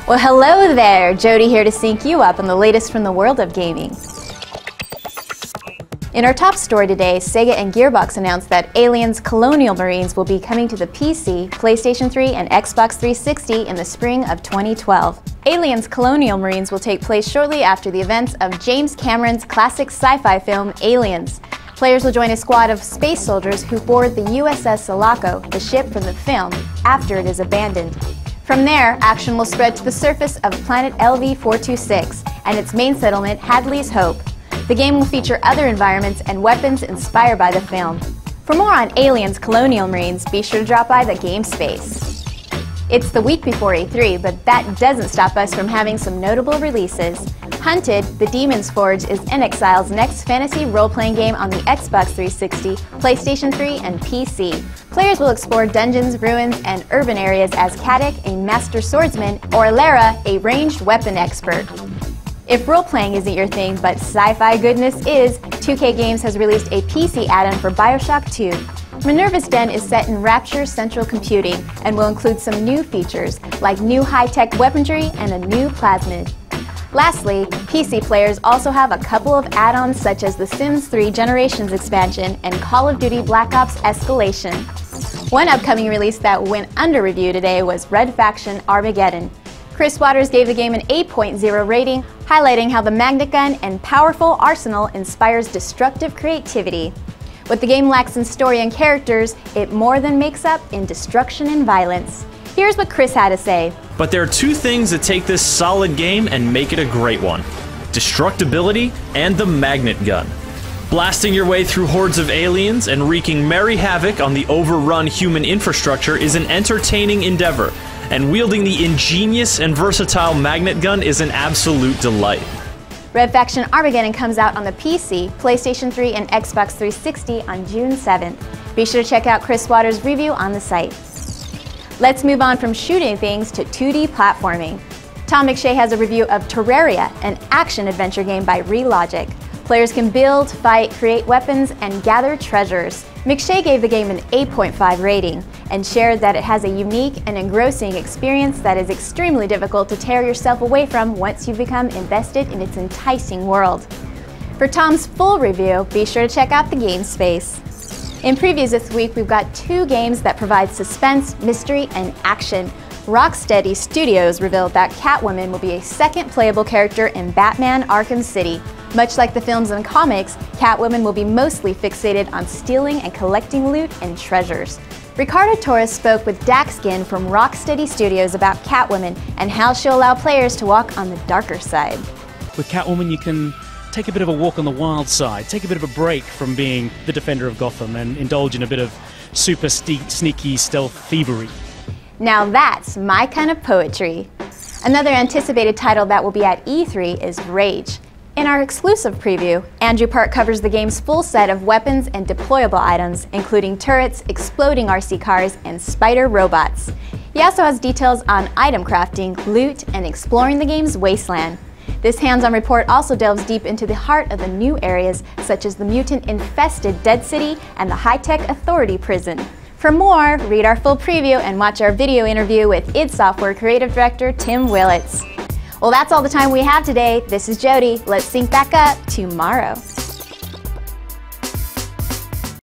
Well, hello there! Jody here to sync you up on the latest from the world of gaming. In our top story today, Sega and Gearbox announced that Aliens Colonial Marines will be coming to the PC, PlayStation 3, and Xbox 360 in the spring of 2012. Aliens Colonial Marines will take place shortly after the events of James Cameron's classic sci-fi film Aliens. Players will join a squad of space soldiers who board the USS Sulaco, the ship from the film, after it is abandoned. From there, action will spread to the surface of planet LV-426 and its main settlement, Hadley's Hope. The game will feature other environments and weapons inspired by the film. For more on Aliens Colonial Marines, be sure to drop by the GameSpace. It's the week before E3, but that doesn't stop us from having some notable releases. Hunted, the Demon's Forge is inXile's next fantasy role-playing game on the Xbox 360, PlayStation 3, and PC. Players will explore dungeons, ruins, and urban areas as Kadik, a master swordsman, or Lara, a ranged weapon expert. If role-playing isn't your thing, but sci-fi goodness is, 2K Games has released a PC add-on for BioShock 2. Minerva's Den is set in Rapture Central Computing and will include some new features, like new high-tech weaponry and a new plasmid. Lastly, PC players also have a couple of add-ons such as The Sims 3 Generations expansion and Call of Duty Black Ops Escalation. One upcoming release that went under review today was Faction Armageddon. Chris Waters gave the game an 8.0 rating, highlighting how the magnet gun and powerful arsenal inspires destructive creativity. What the game lacks in story and characters, it more than makes up in destruction and violence. Here's what Chris had to say. But there are two things that take this solid game and make it a great one: destructibility and the magnet gun. Blasting your way through hordes of aliens and wreaking merry havoc on the overrun human infrastructure is an entertaining endeavor, and wielding the ingenious and versatile magnet gun is an absolute delight. Faction Armageddon comes out on the PC, PlayStation 3, and Xbox 360 on June 7th. Be sure to check out Chris Waters' review on the site. Let's move on from shooting things to 2D platforming. Tom McShay has a review of Terraria, an action-adventure game by Relogic. Players can build, fight, create weapons, and gather treasures. McShay gave the game an 8.5 rating and shared that it has a unique and engrossing experience that is extremely difficult to tear yourself away from once you become invested in its enticing world. For Tom's full review, be sure to check out the GameSpace. In previews this week, we've got two games that provide suspense, mystery, and action. Rocksteady Studios revealed that Catwoman will be a second playable character in Batman Arkham City. Much like the films and comics, Catwoman will be mostly fixated on stealing and collecting loot and treasures. Ricardo Torres spoke with Daxkin from Rocksteady Studios about Catwoman and how she'll allow players to walk on the darker side. With Catwoman, you can take a bit of a walk on the wild side, take a bit of a break from being the defender of Gotham and indulge in a bit of super sneaky stealth thievery. Now that's my kind of poetry. Another anticipated title that will be at E3 is Rage. In our exclusive preview, Andrew Park covers the game's full set of weapons and deployable items, including turrets, exploding RC cars, and spider robots. He also has details on item crafting, loot, and exploring the game's wasteland. This hands-on report also delves deep into the heart of the new areas, such as the mutant-infested Dead City and the high-tech Authority Prison. For more, read our full preview and watch our video interview with id Software Creative Director Tim Willits. Well, that's all the time we have today. This is Jody. Let's sync back up tomorrow.